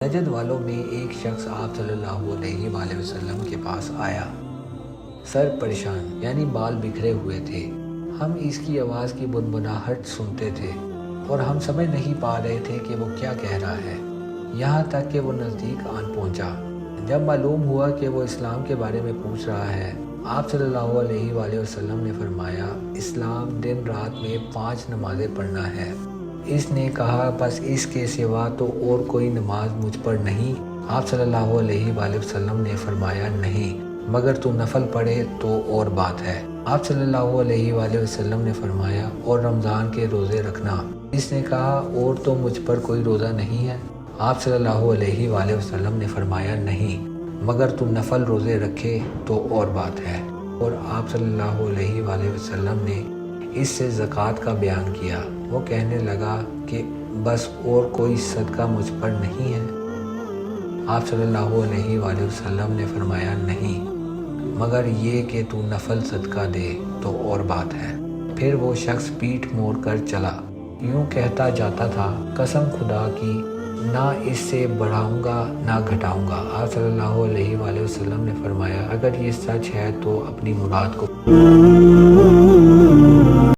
نجد والوں میں ایک شخص آپ صلی اللہ علیہ وآلہ وسلم کے پاس آیا، سر پریشان یعنی بال بکھرے ہوئے تھے۔ ہم اس کی آواز کی بنبناہٹ سنتے تھے اور ہم سمجھ نہیں پا رہے تھے کہ وہ کیا کہہ رہا ہے، یہاں تک کہ وہ نزدیک آن پہنچا۔ جب معلوم ہوا کہ وہ اسلام کے بارے میں پوچھ رہا ہے، آپ صلی اللہ علیہ وآلہ وسلم نے فرمایا، اسلام دن رات میں 5 نمازیں پڑھنا ہے۔ اس نے کہا، بس اس کے سوا تو اور کوئی نماز مجھ پر نہیں؟ آپ صلی اللہ علیہ وآلہ وسلم نے فرمایا، نہیں، مگر تو نفل پڑھے تو اور بات ہے۔ آپ صلی اللہ علیہ وآلہ وسلم نے فرمایا، اور رمضان کے روزے رکھنا؟ اس نے کہا، اور تو مجھ پر کوئی روزہ نہیں ہے۔ آپ صلی اللہ علیہ وآلہ وسلم نے فرمایا، نہیں، مگر تو نفل روزے رکھے تو اور بات ہے۔ اور آپ صلی اللہ علیہ وآلہ وسلم نے اس سے زکوٰۃ کا بیان کیا۔ وہ کہنے لگا کہ بس اور کوئی صدقہ مجھ پر نہیں ہے؟ آپ صلی اللہ علیہ وآلہ وسلم نے فرمایا، نہیں، مگر یہ کہ تو نفل صدقہ دے تو اور بات ہے۔ پھر وہ شخص پیٹھ موڑ کر چلا، یوں کہتا جاتا تھا، قسم خدا کی، نہ اس سے بڑھاؤں گا نہ گھٹاؤں گا۔ آپ صلی اللہ علیہ وآلہ وسلم نے فرمایا، اگر یہ سچ ہے تو اپنی مراد کو